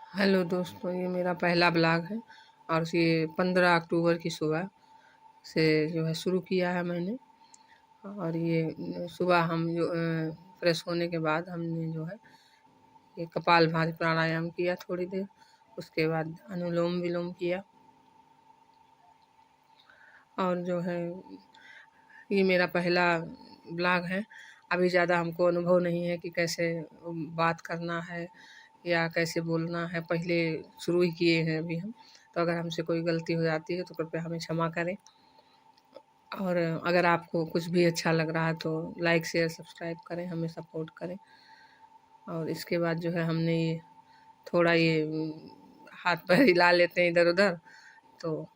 Hello दोस्तों, ये मेरा पहला ब्लॉग है और ये 15 अक्टूबर की सुबह से जो है शुरू किया है मैंने। और ये सुबह हम जो फ्रेश होने के बाद हमने जो है ये कपालभाति प्राणायाम किया थोड़ी देर। उसके बाद अनुलोम विलोम किया। और जो है ये मेरा पहला ब्लॉग है। अभी ज़्यादा हमको अनुभव नहीं है कि कैसे बात करना है या कैसे बोलना है। पहले शुरू ही किए हैं अभी हम, तो अगर हमसे कोई गलती हो जाती है तो कृपया हमें क्षमा करें। और अगर आपको कुछ भी अच्छा लग रहा है तो लाइक शेयर सब्सक्राइब करें, हमें सपोर्ट करें। और इसके बाद जो है हमने ये थोड़ा ये हाथ पैर हिला लेते हैं इधर उधर, तो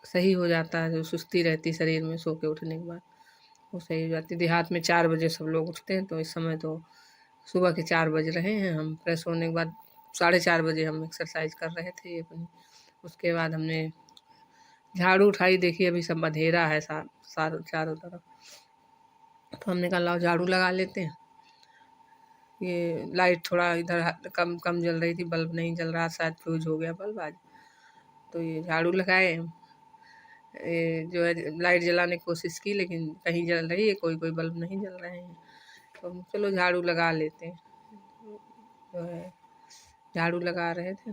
सही हो जाता है। जो सुस्ती रहती शरीर में सो के उठने के बाद वो सही हो जाती है। देहात में 4 बजे सब लोग उठते हैं, तो इस समय तो सुबह के 4 बज रहे हैं। हम फ्रेश होने के बाद 4:30 बजे हम एक्सरसाइज कर रहे थे अपनी। उसके बाद हमने झाड़ू उठाई। देखिए अभी सब अंधेरा है चारों तरफ, तो हमने कहा लाओ झाड़ू लगा लेते हैं। ये लाइट थोड़ा इधर कम कम जल रही थी, बल्ब नहीं जल रहा, शायद फ्यूज हो गया बल्ब आज। तो ये झाड़ू लगाए, ये जो है लाइट जलाने की कोशिश की लेकिन कहीं जल रही है, कोई कोई बल्ब नहीं जल रहे हैं। तो हम चलो झाड़ू लगा लेते हैं। जो है झाड़ू लगा रहे थे।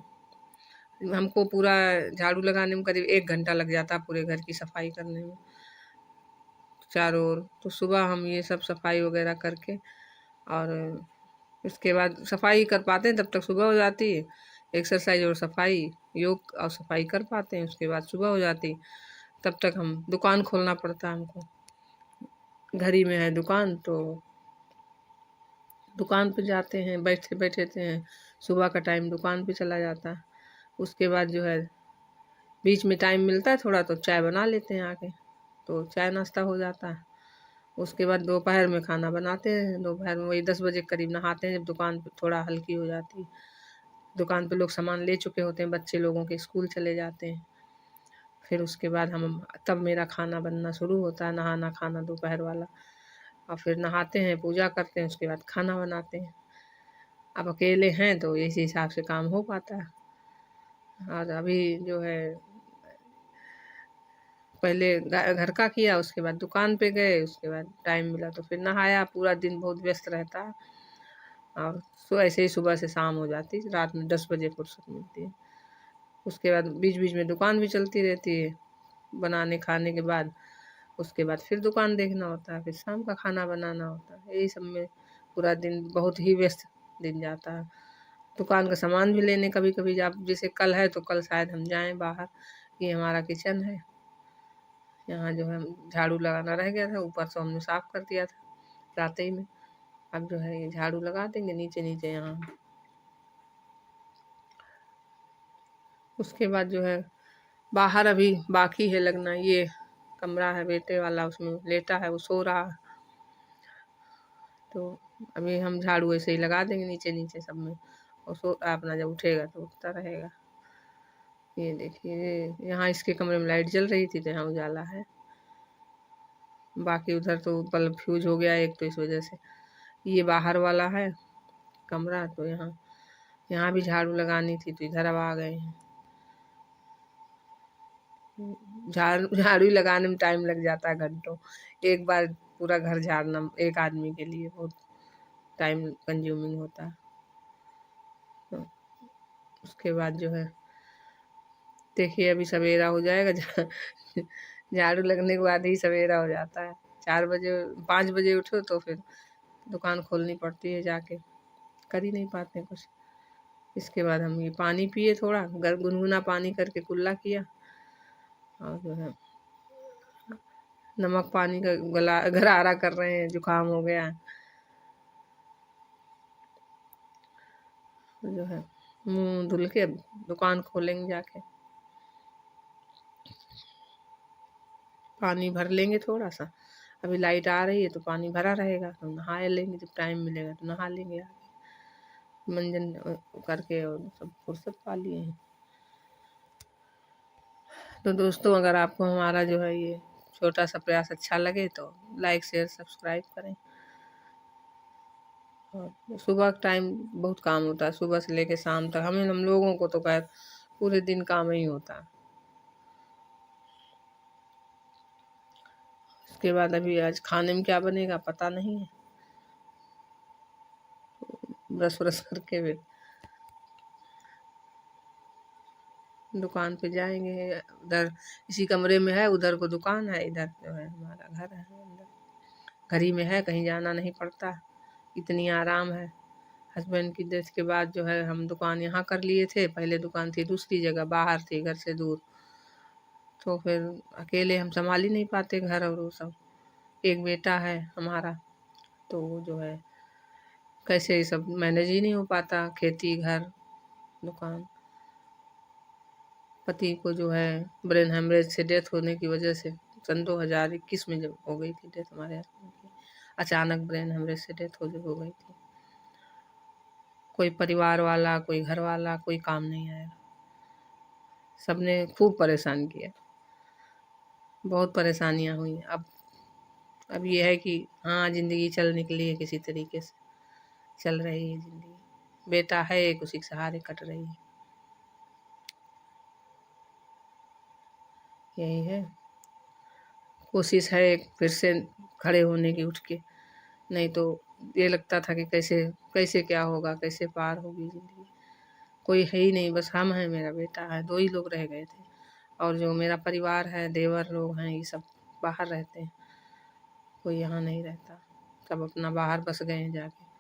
हमको पूरा झाड़ू लगाने में करीब 1 घंटा लग जाता पूरे घर की सफाई करने में चारों ओर। तो सुबह हम ये सब सफाई वगैरह करके और इसके बाद सफाई कर पाते हैं तब तक सुबह हो जाती है। एक्सरसाइज और सफाई, योग और सफाई कर पाते हैं, उसके बाद सुबह हो जाती। तब तक हम दुकान खोलना पड़ता है हमको। घर ही में है दुकान, तो दुकान पे जाते हैं, बैठते बैठे थे सुबह का टाइम दुकान पे चला जाता है। उसके बाद जो है बीच में टाइम मिलता है थोड़ा तो चाय बना लेते हैं आके, तो चाय नाश्ता हो जाता है। उसके बाद दोपहर में खाना बनाते हैं। दोपहर में वही 10 बजे के करीब नहाते हैं, जब दुकान पे थोड़ा हल्की हो जाती है। दुकान पे लोग सामान ले चुके होते हैं, बच्चे लोगों के स्कूल चले जाते हैं। फिर उसके बाद हम तब मेरा खाना बनना शुरू होता है, नहाना खाना दोपहर वाला। और फिर नहाते हैं, पूजा करते हैं, उसके बाद खाना बनाते हैं। अब अकेले हैं तो इसी हिसाब से काम हो पाता है। और अभी जो है पहले घर का किया, उसके बाद दुकान पे गए, उसके बाद टाइम मिला तो फिर नहाया। पूरा दिन बहुत व्यस्त रहता है और ऐसे ही सुबह से शाम हो जाती है, रात में 10 बजे फुर्सत मिलती है। उसके बाद बीच बीच में दुकान भी चलती रहती है बनाने खाने के बाद। उसके बाद फिर दुकान देखना होता है, फिर शाम का खाना बनाना होता है। यही सब में पूरा दिन बहुत ही व्यस्त दिन जाता है। दुकान का सामान भी लेने कभी कभी जैसे कल है तो कल शायद हम जाएं बाहर। ये हमारा किचन है, यहाँ जो है झाड़ू लगाना रह गया था, ऊपर से हमने साफ कर दिया था रात ही में। अब जो है ये झाड़ू लगा देंगे नीचे नीचे यहाँ। उसके बाद जो है बाहर अभी बाकी है लगना। ये कमरा है बेटे वाला, उसमें लेटा है, वो सो रहा है। तो अभी हम झाड़ू ऐसे ही लगा देंगे नीचे नीचे सब में, और सो अपना जब उठेगा तो उठता रहेगा। ये देखिए यहाँ इसके कमरे में लाइट जल रही थी तो यहाँ उजाला है। बाकी उधर तो बल्ब फ्यूज हो गया एक, तो इस वजह से। ये बाहर वाला है कमरा, तो यहाँ यहाँ भी झाड़ू लगानी थी तो इधर अब आ गए हैं। झाड़ू झाड़ू लगाने में टाइम लग जाता है घंटों। एक बार पूरा घर झाड़ना एक आदमी के लिए बहुत टाइम कंज्यूमिंग होता है। तो उसके बाद जो है देखिए अभी सवेरा हो जाएगा। झाड़ू लगने के बाद ही सवेरा हो जाता है। 4 बजे 5 बजे उठो तो फिर दुकान खोलनी पड़ती है जाके, कर ही नहीं पाते कुछ। इसके बाद हम ये पानी पिए, थोड़ा गुनगुना पानी करके कुल्ला किया। और जो है नमक पानी का गला गरारा कर रहे हैं, जुकाम हो गया है। जो है मुंह धुल के दुकान खोलेंगे जाके। पानी भर लेंगे थोड़ा सा, अभी लाइट आ रही है तो पानी भरा रहेगा, तो नहा लेंगे, जब टाइम मिलेगा तो नहा लेंगे आके। मंजन करके और सब फुर्सत पा लिए हैं। तो दोस्तों अगर आपको हमारा जो है ये छोटा सा प्रयास अच्छा लगे तो लाइक शेयर सब्सक्राइब करें। और सुबह का टाइम बहुत काम होता है, सुबह से लेके शाम तक हम लोगों को तो खैर पूरे दिन काम ही होता है। उसके बाद अभी आज खाने में क्या बनेगा पता नहीं है। ब्रश व्रश करके फिर दुकान पे जाएंगे। उधर इसी कमरे में है, उधर को दुकान है, इधर जो है हमारा घर है अंदर। घर ही में है, कहीं जाना नहीं पड़ता, इतनी आराम है। हस्बैंड की डेथ के बाद जो है हम दुकान यहाँ कर लिए थे, पहले दुकान थी दूसरी जगह, बाहर थी घर से दूर, तो फिर अकेले हम संभाल ही नहीं पाते घर और वो सब। एक बेटा है हमारा, तो वो जो है कैसे ये सब मैनेज ही नहीं हो पाता, खेती घर दुकान। पति को जो है ब्रेन हेमरेज से डेथ होने की वजह से सन 2021 में जब हो गई थी डेथ हमारे हस्बैंड की, अचानक ब्रेन हेमरेज से डेथ हो गई थी। कोई परिवार वाला, कोई घर वाला, कोई काम नहीं आया। सबने खूब परेशान किया, बहुत परेशानियां हुई। अब ये है कि हाँ ज़िंदगी चल निकली है, किसी तरीके से चल रही है ज़िंदगी। बेटा है एक, उसी के सहारे कट रही है। यही है, कोशिश है एक फिर से खड़े होने की उठ के। नहीं तो ये लगता था कि कैसे कैसे क्या होगा, कैसे पार होगी ज़िंदगी। कोई है ही नहीं, बस हम हैं, मेरा बेटा है, 2 ही लोग रह गए थे। और जो मेरा परिवार है, देवर लोग हैं, ये सब बाहर रहते हैं, कोई यहाँ नहीं रहता, सब अपना बाहर बस गए हैं जाके।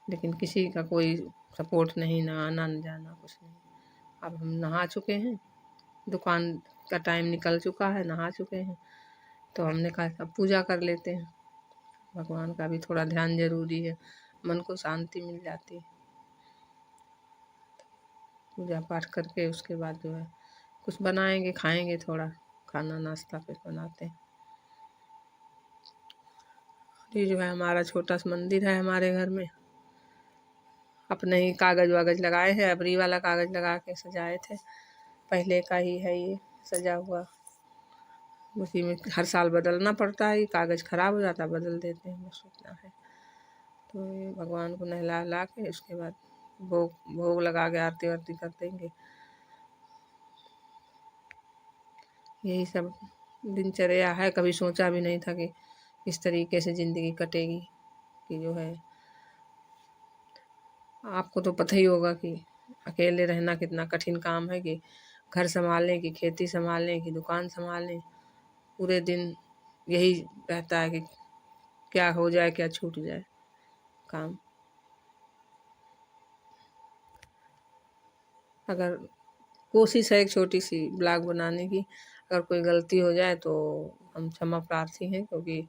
लेकिन किसी का कोई सपोर्ट नहीं, ना आना न जाना, कुछ नहीं। अब हम नहा चुके हैं, दुकान का टाइम निकल चुका है, नहा चुके हैं, तो हमने कहा अब पूजा कर लेते हैं। भगवान का भी थोड़ा ध्यान ज़रूरी है, मन को शांति मिल जाती है। पूजा पाठ करके उसके बाद जो है कुछ बनाएंगे, खाएंगे, थोड़ा खाना नाश्ता फिर बनाते हैं। ये जो है हमारा छोटा सा मंदिर है हमारे घर में, अपने ही कागज वागज लगाए हैं, अबरी वाला कागज लगा के सजाए थे, पहले का ही है ये सजा हुआ। उसी में हर साल बदलना पड़ता है, ये कागज खराब हो जाता है, बदल देते हैं, बस उतना है। तो ये भगवान को नहला ला के उसके बाद भोग भोग लगा के आरती वारती कर देंगे। यही सब दिनचर्या है। कभी सोचा भी नहीं था कि इस तरीके से ज़िंदगी कटेगी, कि जो है आपको तो पता ही होगा कि अकेले रहना कितना कठिन काम है, कि घर संभालने की, खेती संभालने की, दुकान संभालने, पूरे दिन यही रहता है कि क्या हो जाए, क्या छूट जाए काम। अगर कोशिश है एक छोटी सी ब्लॉग बनाने की, अगर कोई गलती हो जाए तो हम क्षमा प्रार्थी हैं, क्योंकि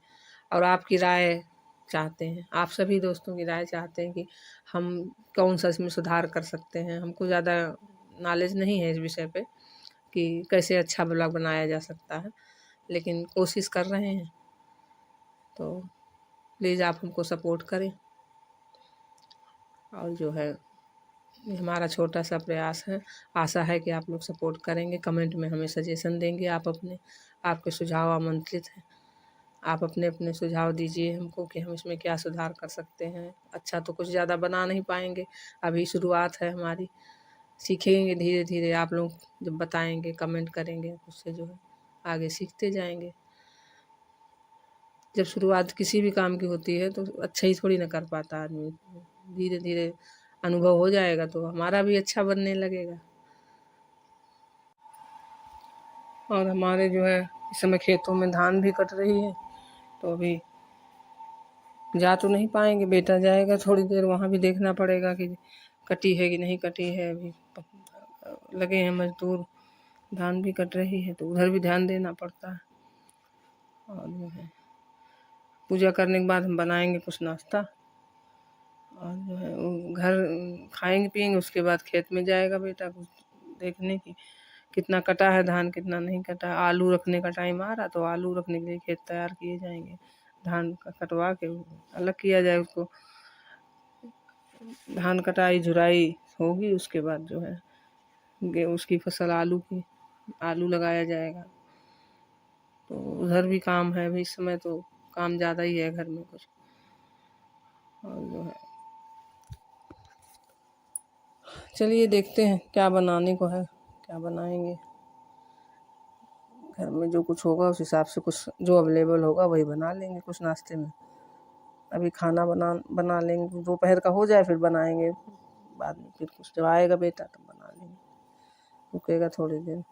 और आपकी राय चाहते हैं, आप सभी दोस्तों की राय चाहते हैं कि हम कौन सा इसमें सुधार कर सकते हैं। हमको ज़्यादा नॉलेज नहीं है इस विषय पे कि कैसे अच्छा ब्लॉग बनाया जा सकता है, लेकिन कोशिश कर रहे हैं, तो प्लीज़ आप हमको सपोर्ट करें। और जो है ये हमारा छोटा सा प्रयास है, आशा है कि आप लोग सपोर्ट करेंगे, कमेंट में हमें सजेशन देंगे आप अपने, आपके सुझाव आमंत्रित हैं। आप अपने अपने सुझाव दीजिए हमको कि हम इसमें क्या सुधार कर सकते हैं। अच्छा तो कुछ ज़्यादा बना नहीं पाएंगे, अभी शुरुआत है हमारी, सीखेंगे धीरे धीरे। आप लोग जब बताएंगे, कमेंट करेंगे, उससे जो है आगे सीखते जाएंगे। जब शुरुआत किसी भी काम की होती है तो अच्छा ही थोड़ी ना कर पाता आदमी, धीरे धीरे अनुभव हो जाएगा तो हमारा भी अच्छा बनने लगेगा। और हमारे जो है इस समय खेतों में धान भी कट रही है, तो अभी जा तो नहीं पाएंगे, बेटा जाएगा थोड़ी देर, वहाँ भी देखना पड़ेगा कि कटी है कि नहीं कटी है। अभी लगे हैं मजदूर, धान भी कट रही है तो उधर भी ध्यान देना पड़ता है। और जो है पूजा करने के बाद हम बनाएंगे कुछ नाश्ता, और जो है वो घर खाएंगे पिएंगे, उसके बाद खेत में जाएगा बेटा कुछ देखने की कितना कटा है धान, कितना नहीं कटा है। आलू रखने का टाइम आ रहा तो आलू रखने के लिए खेत तैयार किए जाएंगे, धान का कटवा के अलग किया जाए उसको। धान कटाई झुराई होगी, उसके बाद जो है उसकी फसल आलू की, आलू लगाया जाएगा। तो उधर भी काम है अभी इस समय, तो काम ज़्यादा ही है घर में कुछ। और जो है चलिए देखते हैं क्या बनाने को है, क्या बनाएंगे। घर में जो कुछ होगा उस हिसाब से कुछ जो अवेलेबल होगा वही बना लेंगे कुछ नाश्ते में। अभी खाना बना लेंगे, दोपहर का हो जाए फिर बनाएंगे बाद में। फिर कुछ जब आएगा बेटा तब बना लेंगे, रुकेगा थोड़ी देर,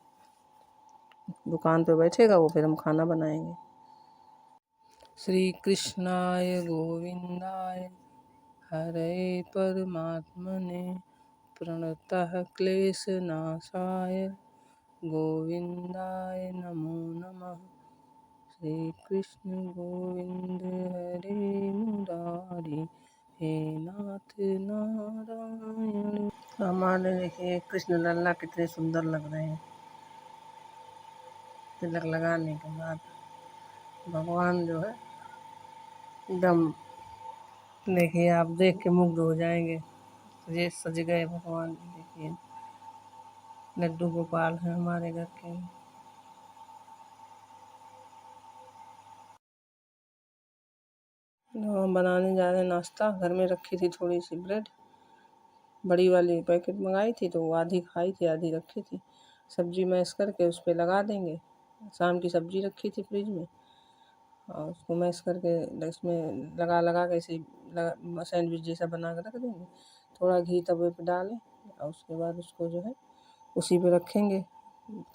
दुकान पे बैठेगा वो, फिर हम खाना बनाएंगे। श्री कृष्णाय गोविंदाय हरे परमात्मने प्रणतः क्लेशनाशाय गोविंदाय नमो नमः। श्री कृष्ण गोविंद हरे मुरारी हे नाथ नारायण। हमारे देखिए कृष्ण लल्ला कितने सुंदर लग रहे हैं। तिलक लगाने के बाद भगवान जो है एकदम देखिए आप देख के मुग्ध हो जाएंगे। ये सज गए भगवान, देखिए लड्डू गोपाल हैं हमारे घर के। हम बनाने जा रहे हैं नाश्ता। घर में रखी थी थोड़ी सी ब्रेड, बड़ी वाली पैकेट मंगाई थी तो वो आधी खाई थी आधी रखी थी। सब्जी मैश करके उस पर लगा देंगे। शाम की सब्जी रखी थी फ्रिज में और उसको मैश करके इसमें लगा लगा के ऐसे सैंडविच जैसा बना के रख देंगे। थोड़ा घी तवे पे डालें और उसके बाद उसको जो है उसी पे रखेंगे,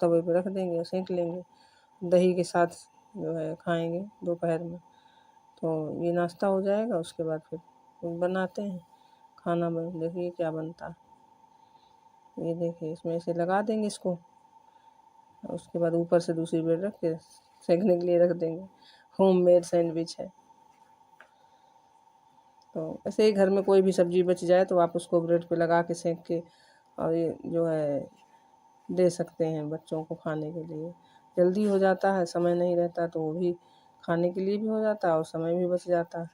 तवे पे रख देंगे और सेंक लेंगे। दही के साथ जो है खाएंगे दोपहर में। तो ये नाश्ता हो जाएगा। उसके बाद फिर बनाते हैं खाना में। देखिए क्या बनता है। ये देखिए इसमें से लगा देंगे इसको, उसके बाद ऊपर से दूसरी ब्रेड रख के सेंकने के लिए रख देंगे। होममेड सैंडविच है। तो ऐसे ही घर में कोई भी सब्जी बच जाए तो आप उसको ब्रेड पे लगा के सेंक के और ये जो है दे सकते हैं बच्चों को खाने के लिए। जल्दी हो जाता है, समय नहीं रहता तो वो भी खाने के लिए भी हो जाता है और समय भी बच जाता है।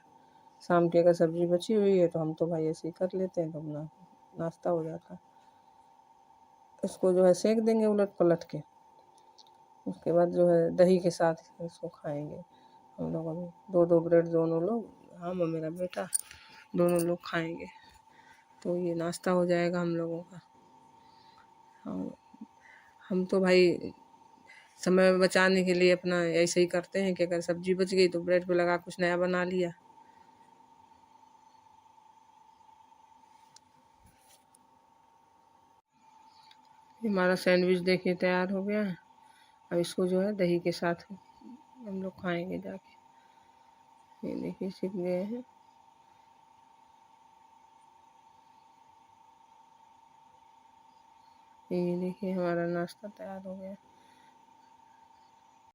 शाम की अगर सब्जी बची हुई है तो हम तो भाई ऐसे ही कर लेते हैं, तो अपना नाश्ता हो जाता है। इसको जो है सेंक देंगे उलट पलट के। उसके बाद जो है दही के साथ इसको खाएंगे हम लोग। अभी दो दो ब्रेड दोनों लोग, हम और मेरा बेटा दोनों लोग खाएंगे। तो ये नाश्ता हो जाएगा हम लोगों का। और हम तो भाई समय बचाने के लिए अपना ऐसे ही करते हैं कि अगर सब्जी बच गई तो ब्रेड पे लगा कुछ नया बना लिया। हमारा सैंडविच देखिए तैयार हो गया है। अब इसको जो है दही के साथ हम लोग खाएंगे जाके। ये देखिए सीख गए हैं। ये देखिए हमारा नाश्ता तैयार हो गया।